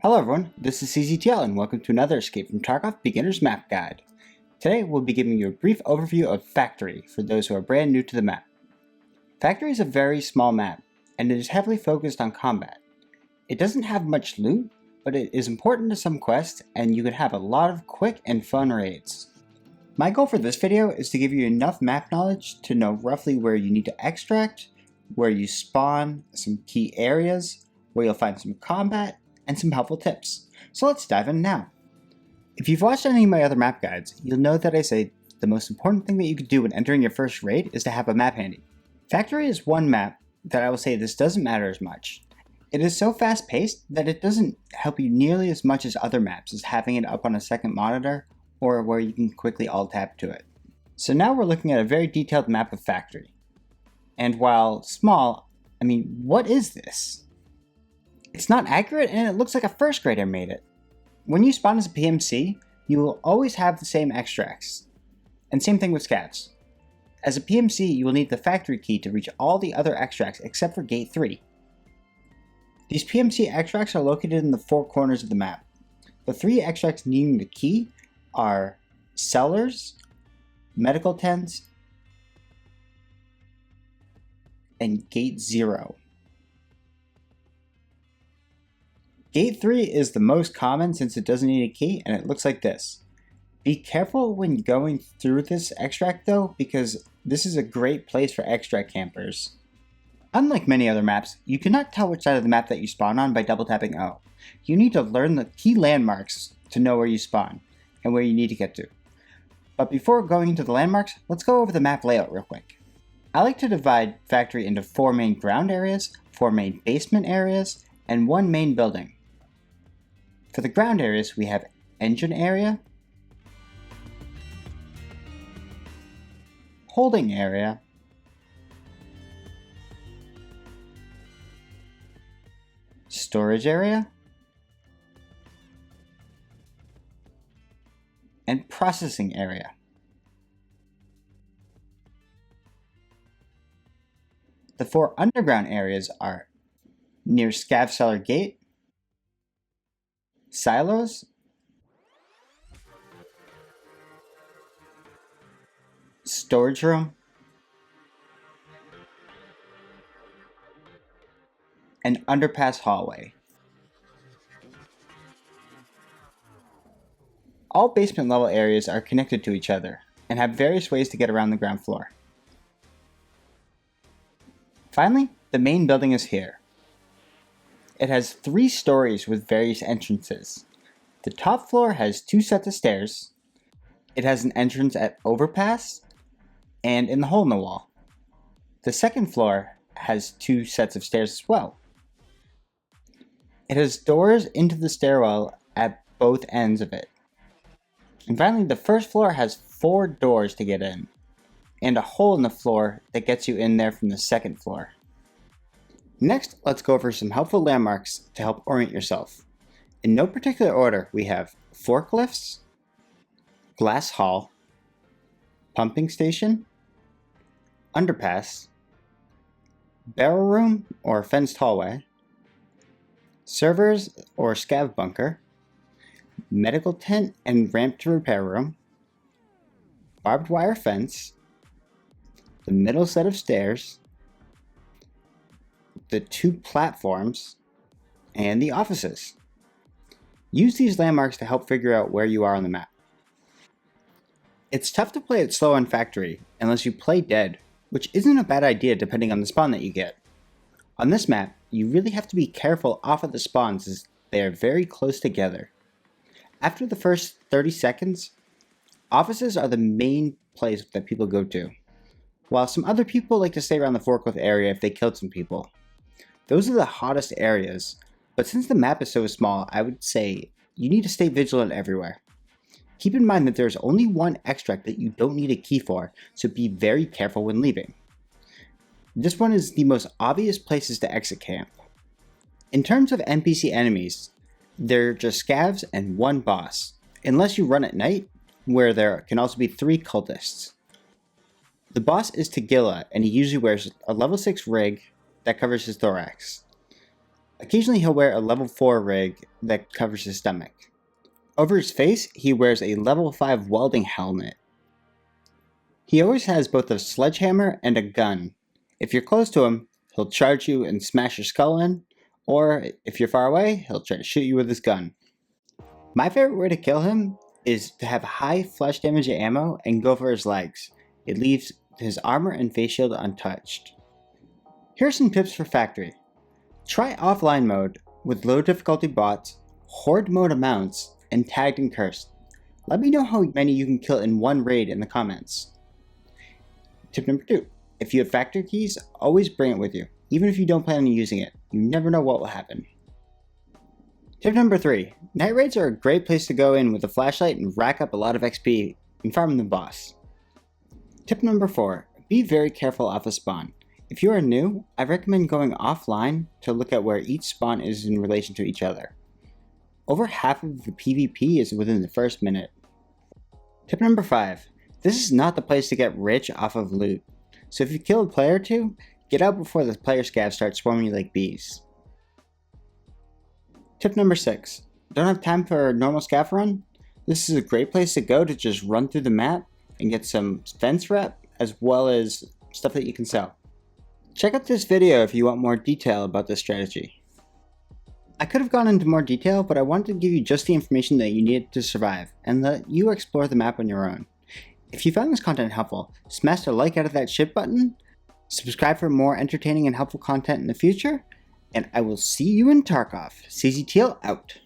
Hello everyone, this is cztl and welcome to another Escape from Tarkov Beginner's Map Guide. Today we'll be giving you a brief overview of Factory for those who are brand new to the map. Factory is a very small map, and it is heavily focused on combat. It doesn't have much loot, but it is important to some quests and you can have a lot of quick and fun raids. My goal for this video is to give you enough map knowledge to know roughly where you need to extract, where you spawn, some key areas, where you'll find some combat, and some helpful tips. So let's dive in now. If you've watched any of my other map guides, you'll know that I say the most important thing that you could do when entering your first raid is to have a map handy. Factory is one map that I will say this doesn't matter as much. It is so fast paced that it doesn't help you nearly as much as other maps as having it up on a second monitor or where you can quickly alt tab to it. So now we're looking at a very detailed map of Factory. And while small, what is this? It's not accurate and it looks like a first grader made it. When you spawn as a PMC, you will always have the same extracts. And same thing with scavs. As a PMC, you will need the factory key to reach all the other extracts except for gate 3. These PMC extracts are located in the 4 corners of the map. The 3 extracts needing the key are cellars, medical tents, and gate 0. Gate 3 is the most common since it doesn't need a key, and it looks like this. Be careful when going through this extract though, because this is a great place for extract campers. Unlike many other maps, you cannot tell which side of the map that you spawn on by double tapping O. You need to learn the key landmarks to know where you spawn, and where you need to get to. But before going into the landmarks, let's go over the map layout real quick. I like to divide Factory into 4 main ground areas, 4 main basement areas, and 1 main building. For the ground areas, we have engine area, holding area, storage area, and processing area. The 4 underground areas are near Scav Cellar Gate, silos, storage room, and underpass hallway. All basement level areas are connected to each other and have various ways to get around the ground floor. Finally, the main building is here. It has 3 stories with various entrances. The top floor has 2 sets of stairs. It has an entrance at overpass and in the hole in the wall. The second floor has 2 sets of stairs as well. It has doors into the stairwell at both ends of it. And finally, the first floor has 4 doors to get in, and a hole in the floor that gets you in there from the second floor. Next, let's go over some helpful landmarks to help orient yourself. In no particular order, we have forklifts, glass hall, pumping station, underpass, barrel room or fenced hallway, servers or scav bunker, medical tent and ramp to repair room, barbed wire fence, the middle set of stairs, the 2 platforms, and the offices. Use these landmarks to help figure out where you are on the map. It's tough to play it slow on Factory unless you play dead, which isn't a bad idea depending on the spawn that you get. On this map, you really have to be careful off of the spawns as they are very close together. After the first 30 seconds, offices are the main place that people go to, while some other people like to stay around the forklift area if they killed some people. Those are the hottest areas, but since the map is so small, I would say you need to stay vigilant everywhere. Keep in mind that there's only 1 extract that you don't need a key for, so be very careful when leaving. This one is the most obvious places to exit camp. In terms of NPC enemies, they're just scavs and 1 boss, unless you run at night, where there can also be 3 cultists. The boss is Tagilla, and he usually wears a level 6 rig that covers his thorax. Occasionally he'll wear a level 4 rig that covers his stomach. Over his face, he wears a level 5 welding helmet. He always has both a sledgehammer and a gun. If you're close to him, he'll charge you and smash your skull in, or if you're far away, he'll try to shoot you with his gun. My favorite way to kill him is to have high flesh damage ammo and go for his legs. It leaves his armor and face shield untouched. Here are some tips for Factory. Try offline mode with low difficulty bots, horde mode amounts, and tagged and cursed. Let me know how many you can kill in one raid in the comments. Tip number 2. If you have Factory keys, always bring it with you. Even if you don't plan on using it, you never know what will happen. Tip number 3. Night raids are a great place to go in with a flashlight and rack up a lot of XP and farm the boss. Tip number 4. Be very careful off a spawn. If you are new, I recommend going offline to look at where each spawn is in relation to each other. Over half of the PvP is within the first minute. Tip number 5. This is not the place to get rich off of loot. So if you kill a player or two, get out before the player scavs start swarming you like bees. Tip number 6. Don't have time for a normal scav run? This is a great place to go to just run through the map and get some fence rep as well as stuff that you can sell. Check out this video if you want more detail about this strategy. I could have gone into more detail, but I wanted to give you just the information that you needed to survive and let you explore the map on your own. If you found this content helpful, smash the like out of that ship button, subscribe for more entertaining and helpful content in the future, and I will see you in Tarkov. cztl out.